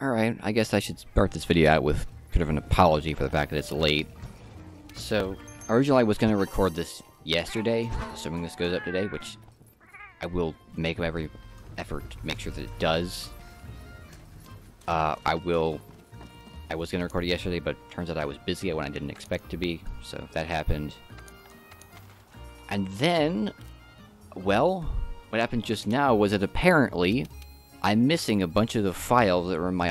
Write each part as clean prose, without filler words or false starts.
Alright, I guess I should start this video out with kind of an apology for the fact that it's late. So, originally I was going to record this yesterday, assuming this goes up today, which I will make every effort to make sure that it does. I was going to record it yesterday, but turns out I was busy when I didn't expect to be, so that happened. And then, well, what happened just now was that apparently I'm missing a bunch of the files that were in my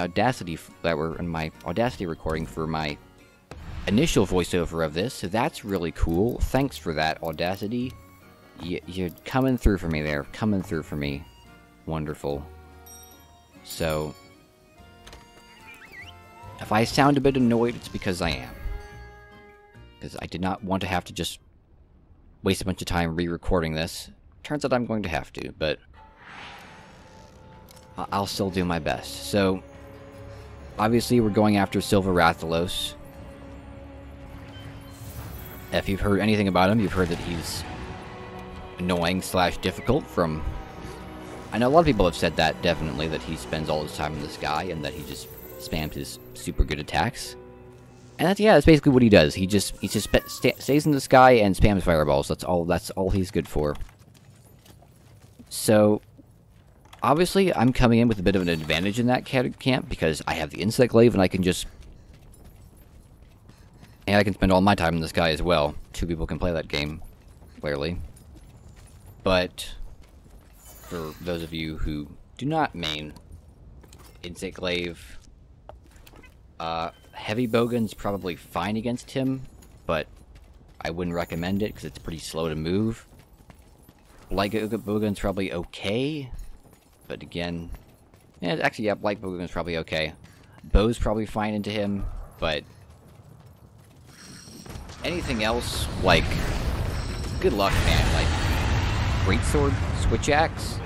Audacity recording for my initial voiceover of this, so that's really cool. Thanks for that, Audacity. You're coming through for me there. Coming through for me. Wonderful. So, if I sound a bit annoyed, it's because I am. Because I did not want to have to just waste a bunch of time re-recording this. Turns out I'm going to have to, but I'll still do my best. So, obviously we're going after Silver Rathalos. If you've heard anything about him, you've heard that he's annoying / difficult from... I know a lot of people have said that, definitely, that he spends all his time in the sky and that he just spams his super good attacks. And that's basically what he does. He just stays in the sky and spams fireballs. That's all he's good for. So, obviously, I'm coming in with a bit of an advantage in that camp because I have the Insect Glaive and I can just... And I can spend all my time in the sky as well. 2 people can play that game, clearly. But, for those of you who do not main Insect Glaive, Heavy Bowgun's probably fine against him, but I wouldn't recommend it because it's pretty slow to move. Light Bowgun's probably okay, but again, yeah, actually, yeah, Light Bowgun's probably okay. Bow's probably fine into him, but anything else, like, good luck, man. Like, Greatsword, Switch Axe,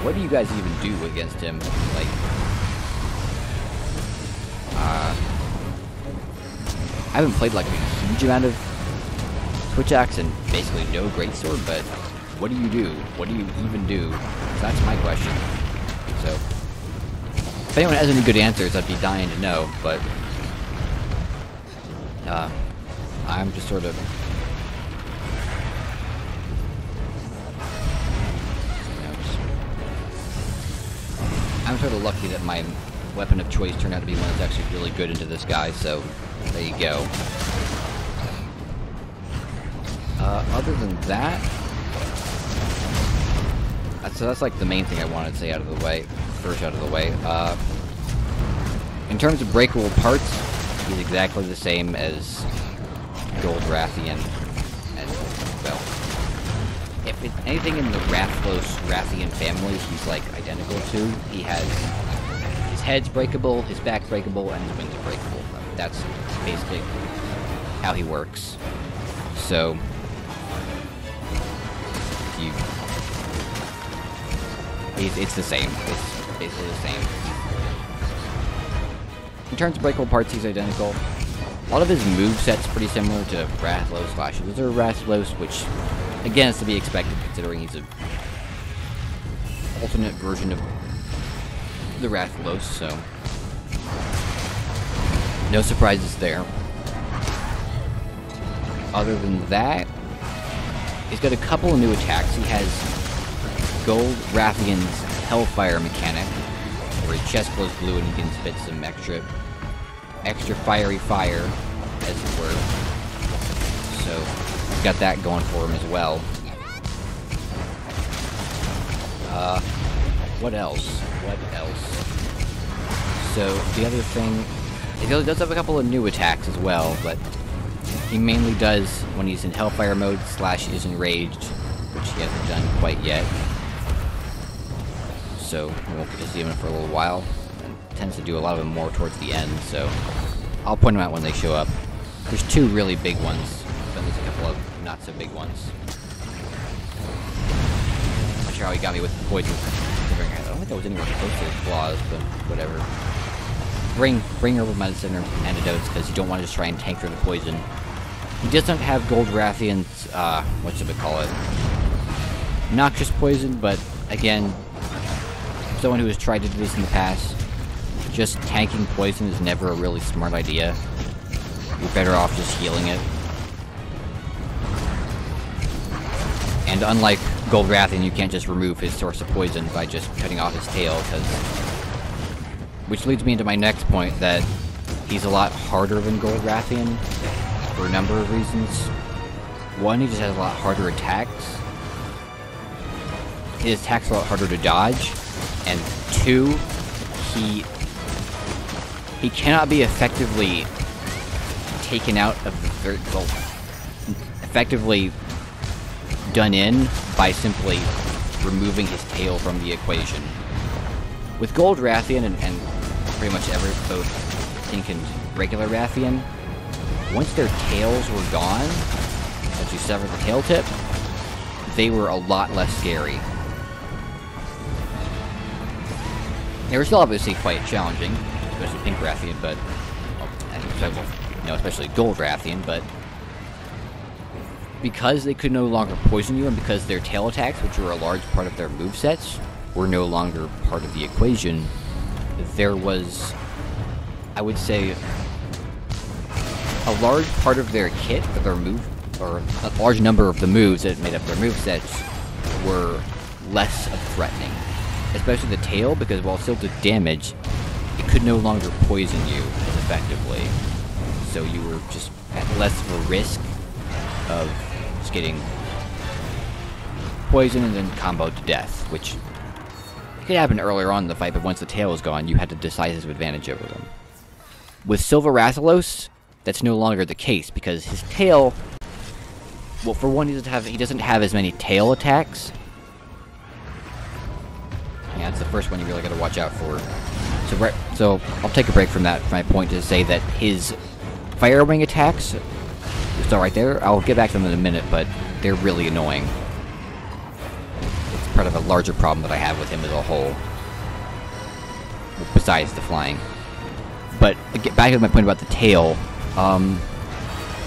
what do you guys even do against him? Like, I haven't played like a huge amount of Switch Axe and basically no Greatsword, but what do you do? What do you even do? That's my question. So, if anyone has any good answers, I'd be dying to know, but I'm just sort of... I'm sort of lucky that my weapon of choice turned out to be one that's actually really good into this guy, so there you go. Other than that, that's like the main thing I wanted to say out of the way, in terms of breakable parts, he's exactly the same as Gold Rathian, and, well, if it's anything in the Rathian family, he's, like, identical to. He has... his head's breakable, his back's breakable, and his wings are breakable. That's basically how he works. So... It's the same. It's basically the same. In terms of breakable parts, he's identical. A lot of his moveset's pretty similar to Rathalos / Lizard Rathalos, which, again, is to be expected considering he's an alternate version of the Rathalos, so no surprises there. Other than that, he's got a couple of new attacks. He has Gold Rathian's Hellfire mechanic, where his chest glows blue and he can spit some extra fiery fire, as it were. So, he's got that going for him as well. What else? So, the other thing, he does have a couple of new attacks as well, but he mainly does when he's in Hellfire mode / is enraged, which he hasn't done quite yet. So, we won't get to see him for a little while, and tends to do a lot of them more towards the end, so I'll point them out when they show up. There's 2 really big ones, but there's a couple of not-so-big ones. I'm not sure how he got me with the poison. I don't think that was anywhere close to his claws, but whatever. Bring herbal medicine or antidotes, because you don't want to just try and tank through the poison. He doesn't have Gold Rathian's, noxious poison, but, again, someone who has tried to do this in the past, just tanking poison is never a really smart idea. You're better off just healing it. And unlike Gold Rathian, you can't just remove his source of poison by just cutting off his tail, which leads me into my next point, that he's a lot harder than Gold Rathian for a number of reasons. One, he just has a lot harder attacks. His attacks are a lot harder to dodge. And two, he cannot be effectively taken out of the effectively done in by simply removing his tail from the equation. With Gold Rathian and pretty much both Pink and regular Rathian, once their tails were gone, once you severed the tail tip, they were a lot less scary. They were still obviously quite challenging, especially Pink Rathian, but especially Gold Rathian, but because they could no longer poison you, and because their tail attacks, which were a large part of their movesets, were no longer part of the equation, there was, I would say, a large part of their kit, or their or a large number of the moves that made up their movesets were less threatening. Especially the tail, because while it still did damage, it could no longer poison you as effectively. So you were just at less of a risk of just getting poisoned and then comboed to death, which could happen earlier on in the fight, but once the tail was gone, you had a decisive advantage over them. With Silver Rathalos, that's no longer the case, because his tail, well, for one, he doesn't have as many tail attacks. Yeah, that's the first one you really gotta watch out for. So I'll take a break from my point to say that his Fire Wing attacks, still right there, I'll get back to them in a minute, but they're really annoying. It's part of a larger problem that I have with him as a whole, besides the flying. But get back to my point about the tail.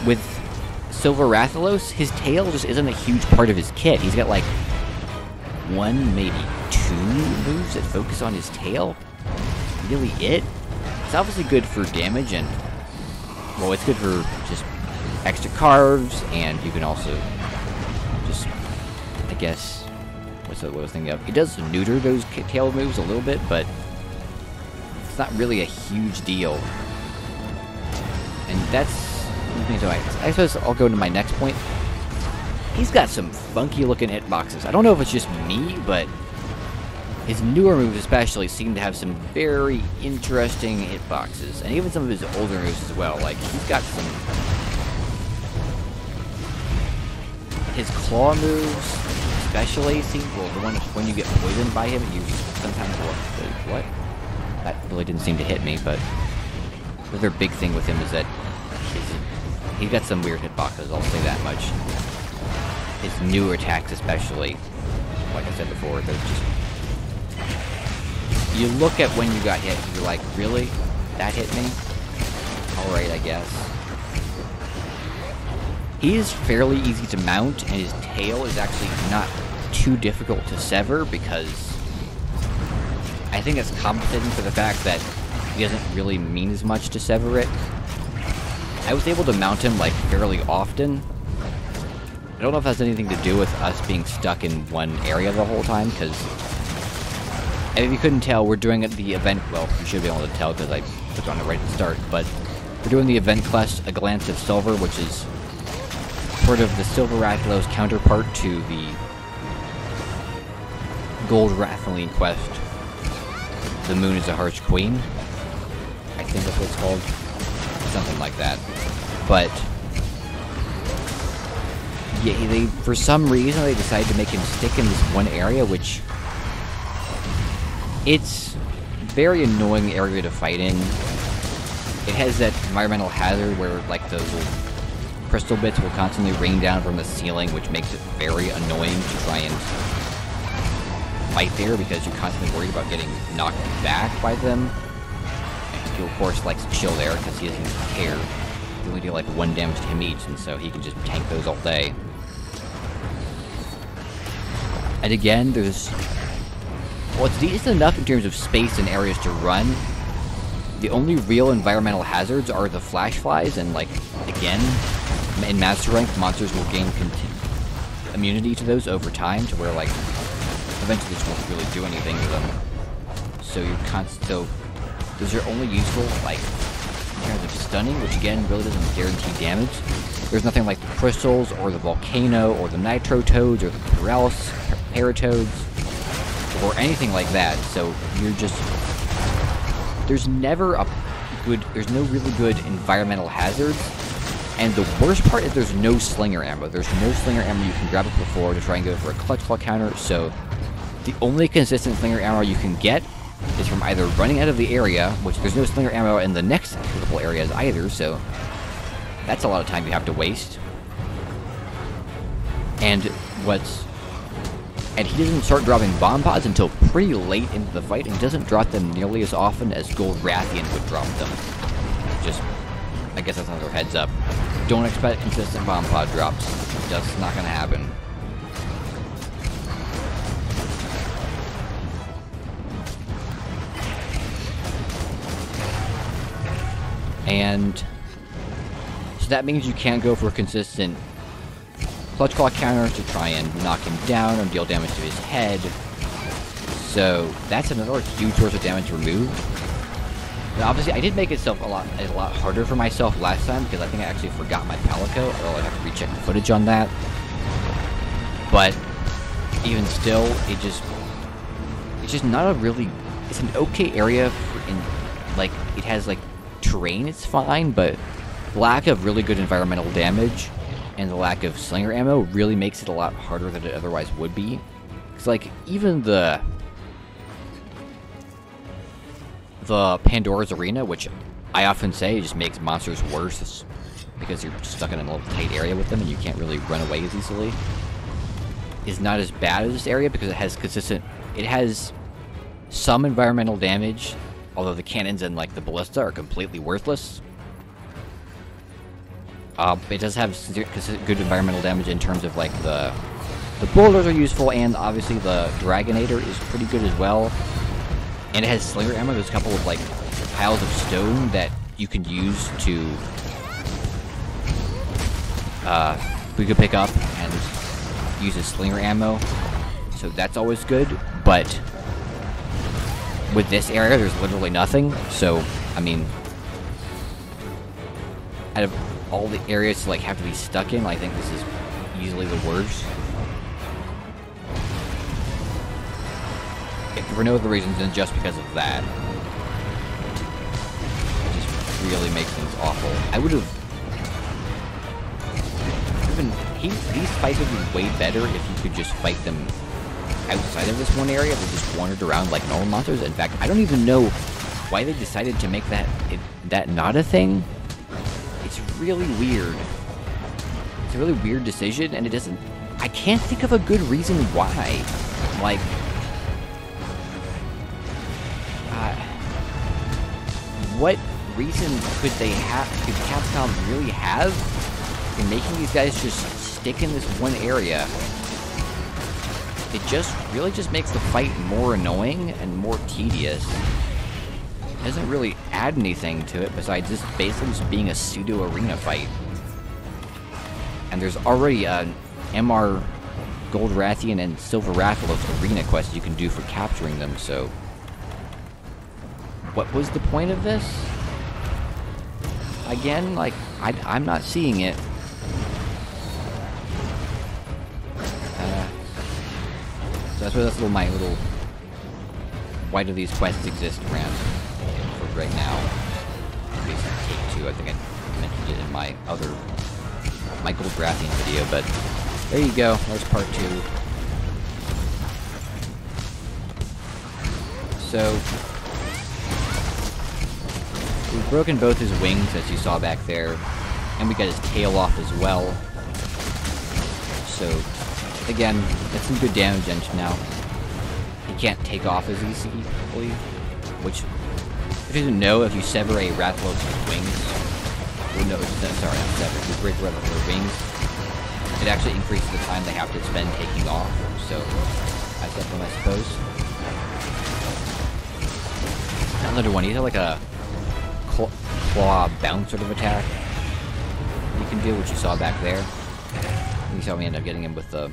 With Silver Rathalos, his tail just isn't a huge part of his kit. He's got like one, maybe two moves that focus on his tail. Really it? It's obviously good for damage and, well, it's good for just extra carves, and you can also just, I guess, what I was thinking of? It does neuter those tail moves a little bit, but it's not really a huge deal. And that's, I suppose I'll go into my next point. He's got some funky looking hitboxes. I don't know if it's just me, but his newer moves especially seem to have some very interesting hitboxes. And even some of his older moves as well. Like, he's got some... His claw moves especially seem... Well, the one when you get poisoned by him, you sometimes... What? That really didn't seem to hit me, but... The other big thing with him is that he's got some weird hitboxes, I'll say that much. His newer attacks especially, like I said before, they're just... You look at when you got hit, and you're like, really? That hit me? Alright, I guess. He is fairly easy to mount, and his tail is actually not too difficult to sever, because I think it's compensating for the fact that he doesn't really mean as much to sever it. I was able to mount him, like, fairly often. I don't know if that has anything to do with us being stuck in one area the whole time, because if you couldn't tell, we're doing the event, well, you should be able to tell because I clicked on it right at the start, but we're doing the event quest, A Glance of Silver, which is sort of the Silver Rathalos counterpart to the Gold Rathaline quest, The Moon is a Harsh Queen. I think that's what it's called. Something like that. But yeah, for some reason they decided to make him stick in this one area, which it's very annoying area to fight in. It has that environmental hazard where like those little crystal bits will constantly rain down from the ceiling, which makes it very annoying to try and fight there because you're constantly worried about getting knocked back by them. And he of course likes to chill there because he doesn't care. They only do like 1 damage to him each, and so he can just tank those all day. And again, there's... Well, it's decent enough in terms of space and areas to run, the only real environmental hazards are the flash flies, and like, again, in Master Rank, monsters will gain immunity to those over time, to where like, eventually this won't really do anything to them. So so those are only useful like in terms of stunning, which again really doesn't guarantee damage. There's nothing like the crystals or the volcano or the nitro toads or the paratoads or anything like that. So you're just, there's no really good environmental hazards. And the worst part is there's no slinger ammo. There's no slinger ammo you can grab up before to try and go for a clutch claw counter. So the only consistent slinger ammo you can get is from either running out of the area, which there's no slinger ammo in the next couple areas either, so that's a lot of time you have to waste. And he doesn't start dropping bomb pods until pretty late into the fight, and doesn't drop them nearly as often as Gold Rathian would drop them. Just, I guess that's another heads up. Don't expect consistent bomb pod drops. That's not gonna happen. And so that means you can't go for consistent clutch claw counters to try and knock him down or deal damage to his head. So that's another huge source of damage removed. And obviously, I did make it a lot harder for myself last time because I think I actually forgot my palico. I'll have to recheck the footage on that. But even still, it's just not a really. It's an okay area like it has like terrain. It's fine, but lack of really good environmental damage and the lack of slinger ammo really makes it a lot harder than it otherwise would be. It's like even the Pandora's Arena, which I often say just makes monsters worse because you're stuck in a little tight area with them and you can't really run away as easily, is not as bad as this area because it has some environmental damage, although the cannons and like the ballista are completely worthless. It does have good environmental damage in terms of like the boulders are useful, and obviously the Dragonator is pretty good as well. And it has slinger ammo. There's a couple of like piles of stone that you can use to we could pick up and use as slinger ammo. So that's always good. But with this area, there's literally nothing. So I mean, out of all the areas to like have to be stuck in, I think this is easily the worst. For no other reasons than just because of that. It just really makes things awful. I would have these fights would be way better if you could just fight them outside of this one area. They just wandered around like normal monsters. In fact, I don't even know why they decided to make that not a thing. It's really weird. It's a really weird decision, and I can't think of a good reason why. Like, what reason could Capcom really have in making these guys just stick in this one area? It really just makes the fight more annoying and more tedious. It doesn't really add anything to it besides this basically just being a pseudo arena fight. And there's already an MR Gold Rathian and Silver Rathalos arena quest you can do for capturing them, so what was the point of this? Again, like, I'm not seeing it. So that's my little why do these quests exist rant for right now. Basically take 2, I think I mentioned it in my Gold Rathian video, but there you go, there's part 2. So we've broken both his wings, as you saw back there, and we got his tail off as well. So, again, that's some good damage now. He can't take off as easily, which, if you didn't know, if you sever a Rathalos' wings, well, no, sorry, not sever, if you break Rathalos' wings, it actually increases the time they have to spend taking off, so that's something, I suppose. Another one, he's like a claw bounce sort of attack you can do, which you saw back there. You saw me end up getting him with the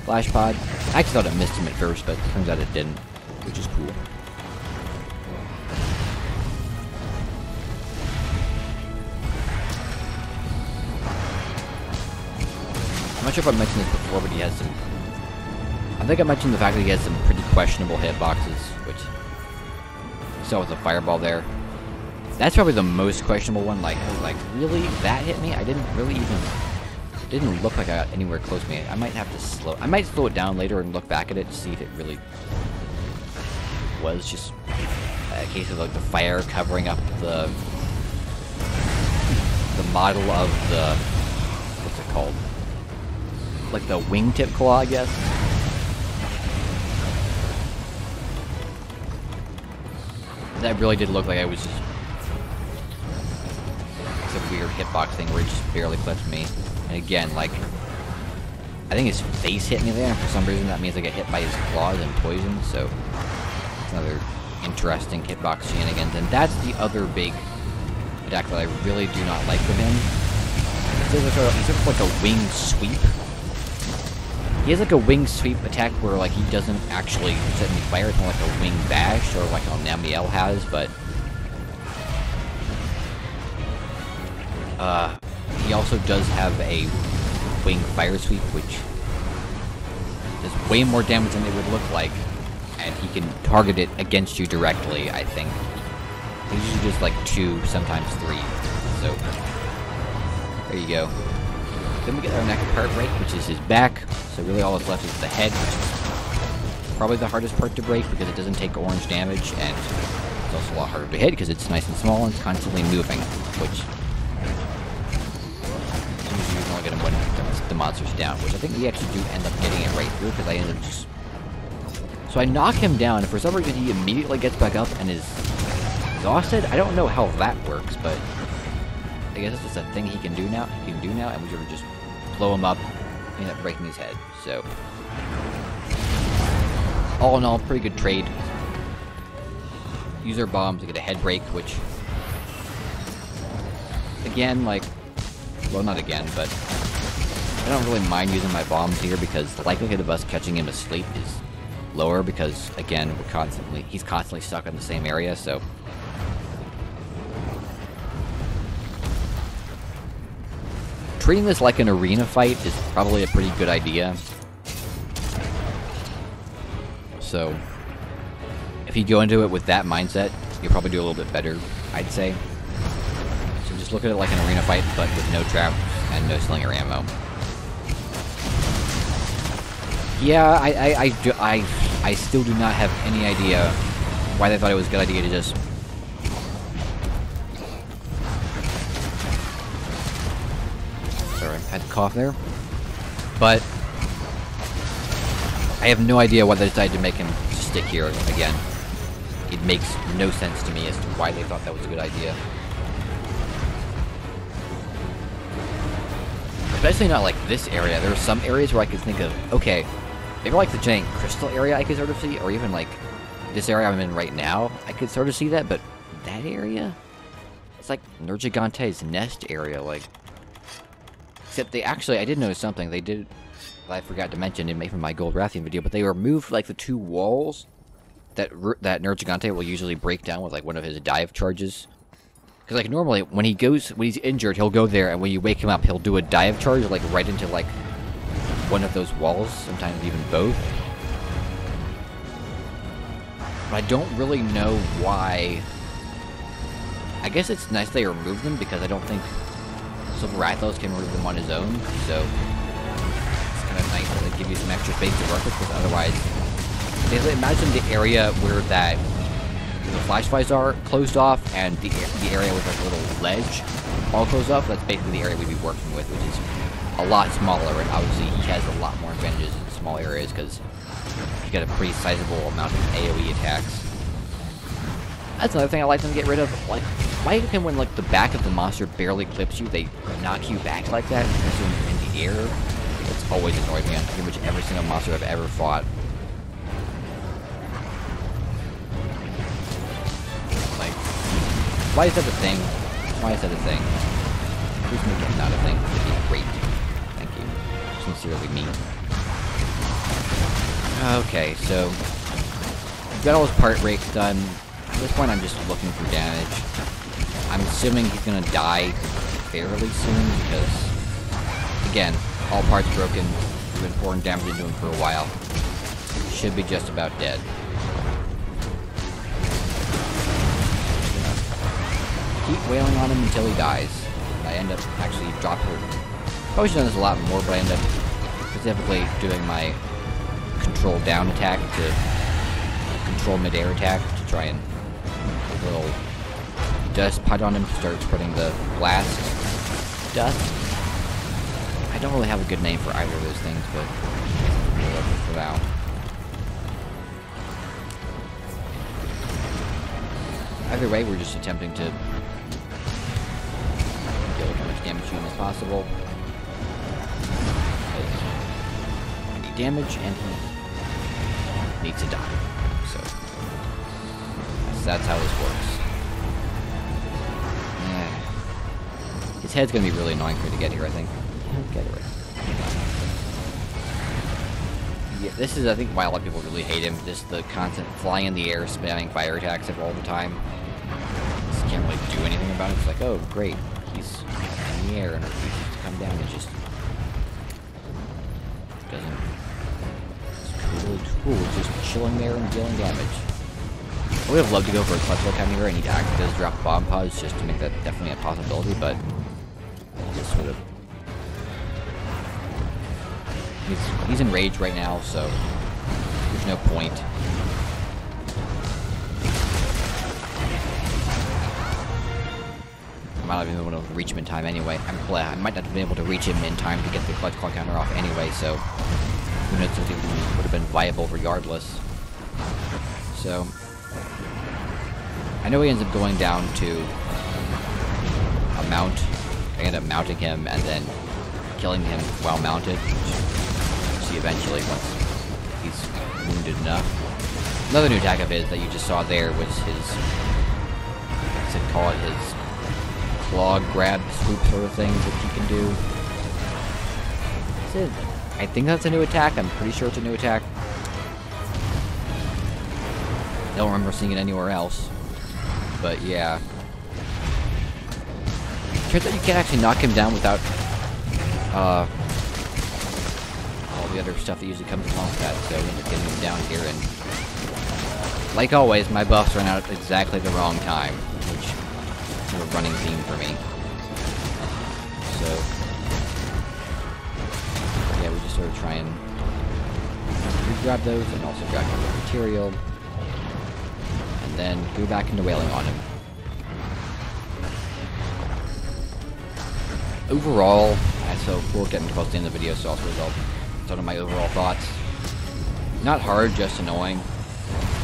flash pod. I actually thought it missed him at first, but it turns out it didn't, which is cool. I'm not sure if I mentioned this before, but he has some... I think I mentioned the fact that he has some pretty questionable hitboxes, which you saw with the fireball there. That's probably the most questionable one. Like, I was like, really? That hit me? I didn't really even... It didn't look like I got anywhere close to me. I might have to slow... I might slow it down later and look back at it to see if it really was just a case of like the fire covering up the model of the... What's it called? Like the wingtip claw, I guess. That really did look like I was just... It's a weird hitbox thing where he just barely clipped me. And again, like... I think his face hit me there, and for some reason that means I get hit by his claws and poison, so... It's another interesting hitbox shenanigans. And that's the other big attack that I really do not like with him. He's sort of like a wing sweep. He has like a wing sweep attack where like he doesn't actually set any fire, it's more like a wing bash, or like Namiel has, but he also does have a wing fire sweep, which does way more damage than it would look like, and he can target it against you directly, I think. He's usually just like 2, sometimes 3, so there you go. Then we get our next part break, which is his back. So really all that's left is the head, which is probably the hardest part to break because it doesn't take orange damage, and it's also a lot harder to hit because it's nice and small and it's constantly moving, which usually you can only get him when the monster's down, which I think we actually do end up getting it right through because I ended up just... So I knock him down, and for some reason he immediately gets back up and is exhausted. I don't know how that works, but I guess it's just a thing he can do now, and we sort of just blow him up, end up breaking his head. So, all in all, pretty good trade. Use our bombs to get a head break, which, again, like, well, not again, but I don't really mind using my bombs here because the likelihood of us catching him asleep is lower because, again, he's constantly stuck in the same area, so. Treating this like an arena fight is probably a pretty good idea. So, if you go into it with that mindset, you'll probably do a little bit better, I'd say. So just look at it like an arena fight, but with no trap and no slinger ammo. Yeah, I still do not have any idea why they thought it was a good idea to just... Sorry, I had to cough there. But I have no idea why they decided to make him stick here again. It makes no sense to me as to why they thought that was a good idea. Especially not like this area. There are some areas where I could think of, okay, maybe like the giant crystal area I could sort of see, or even like this area I'm in right now, I could sort of see that, but that area? It's like Nergigante's nest area, like... Except they actually, I did notice something, they did, I forgot to mention in my Gold Rathian video, but they removed like the 2 walls that Nergigante will usually break down with like one of his dive charges. Because like normally when he's injured, he'll go there, and when you wake him up, he'll do a dive charge like right into like one of those walls, sometimes even both. But I don't really know why. I guess it's nice they removed them because I don't think Rathalos can remove them on his own, so it's kind of nice that they give you some extra space to work with, because otherwise, imagine the area where the flash flies are closed off, and the area with like a little ledge all closed off. That's basically the area we'd be working with, which is a lot smaller, and obviously he has a lot more advantages in small areas because he got a pretty sizable amount of AoE attacks. That's another thing I like them to get rid of. Like, why can when like the back of the monster barely clips you, they knock you back like that in the air? It's always annoyed me on pretty much every single monster I've ever fought. Like, Why is that a thing? Why is that a thing? Please make it not a thing. It'd be great. Thank you. Sincerely me. Okay, so we've got all his part breaks done. At this point, I'm just looking for damage. I'm assuming he's gonna die fairly soon because, again, all parts broken. We've been pouring damage into him for a while. Should be just about dead. Keep wailing on him until he dies. I end up actually dropping. Probably should have done this a lot more, but I end up specifically doing my control down attack to control mid-air attack to try and put a little dust pot on him to start spreading the blast dust. I don't really have a good name for either of those things, but we'll look for now. Either way, we're just attempting to deal as much damage to him as possible. I need damage, and he needs to die. So that's how this works. His head's gonna be really annoying for me to get here, I think. Get it right. Yeah, this is, I think, why a lot of people really hate him. Just the constant flying in the air, spamming fire attacks all the time. Just can't really do anything about it. It's like, oh, great. He's in the air and refuses to come down. It just doesn't. It's really cool. Just chilling there and dealing damage. I would have loved to go for a clutch look here. I need to actually does drop bomb pods just to make that definitely a possibility, but just sort of. He's enraged right now, so there's no point. I might not even be able to reach him in time anyway. I might not be able to reach him in time to get the clutch claw counter off anyway, so who knows if it would have been viable regardless. So I know he ends up going down to a mount. I end up mounting him and then killing him while mounted. See eventually once he's wounded enough. Another new attack of his that you just saw there was his, I should call it his claw grab swoop sort of thing that he can do. I think that's a new attack. I'm pretty sure it's a new attack. I don't remember seeing it anywhere else. But yeah. Turns out you can't actually knock him down without all the other stuff that usually comes along with that, so we end up getting him down here, and like always, my buffs run out at exactly the wrong time, which is sort of running theme for me. So yeah, we just sort of try and grab those and also grab the material, and then go back into wailing on him. Overall, so we're getting close to the end of the video, so I'll sort of some of my overall thoughts. Not hard, just annoying.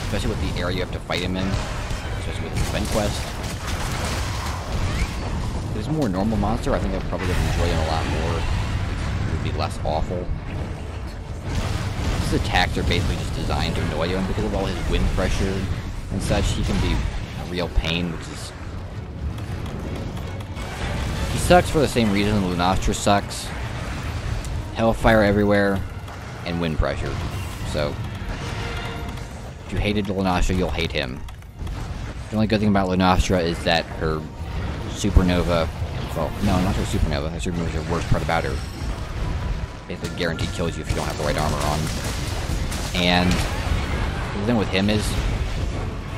Especially with the area you have to fight him in. Especially with the event quest. If it's a more normal monster, I think I probably would enjoy him a lot more. It would be less awful. His attacks are basically just designed to annoy him because of all his wind pressure and such. He can be a real pain, which is... He sucks for the same reason Lunastra sucks. Hellfire everywhere, and wind pressure. So, if you hated Lunastra, you'll hate him. The only good thing about Lunastra is that her supernova... Well, no, not her supernova. Her supernova is the worst part about her. Basically guaranteed kills you if you don't have the right armor on. And the thing with him is...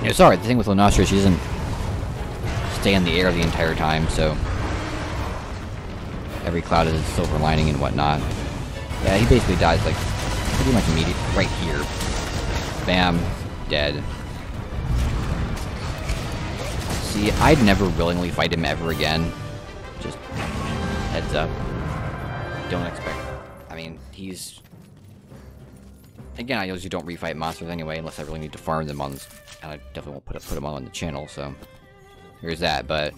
No, sorry, the thing with Lunastra, she doesn't stay in the air the entire time, so... Every cloud is a silver lining and whatnot. Yeah, he basically dies, like, pretty much immediately, right here. Bam. Dead. See, I'd never willingly fight him ever again. Just, heads up. Don't expect... I mean, he's... Again, I usually don't refight monsters anyway, unless I really need to farm them on... And I definitely won't put them on the channel, so... Here's that, but...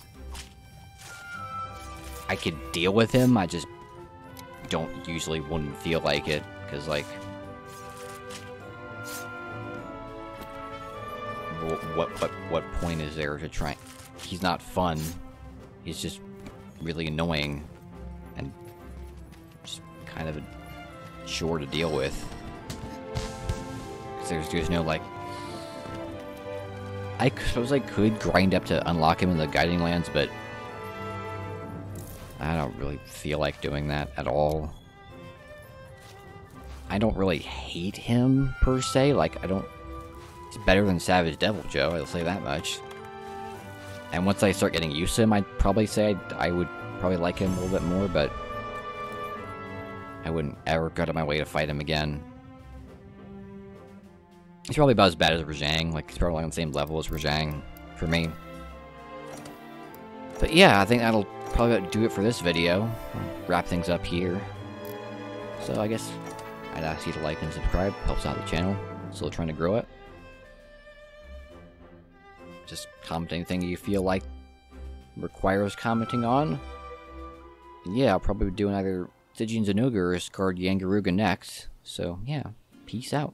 I could deal with him, I just don't usually wouldn't feel like it, because, like, what point is there to try? he's not fun. He's just really annoying and just kind of a chore to deal with. 'Cause there's no, like... I suppose I could grind up to unlock him in the Guiding Lands, but I don't really feel like doing that at all. I don't really hate him, per se. Like, I don't... He's better than Savage Devil Joe, I'll say that much. And once I start getting used to him, I'd probably say I would probably like him a little bit more, but I wouldn't ever go out of my way to fight him again. He's probably about as bad as Rajang. Like, he's probably on the same level as Rajang for me. But yeah, I think that'll probably do it for this video. I'll wrap things up here. So I guess I'd ask you to like and subscribe. Helps out the channel. Still trying to grow it. Just comment anything you feel like requires commenting on. And yeah, I'll probably be doing either Stygian Zanuga or Scarred Yian Garuga next. So yeah, peace out.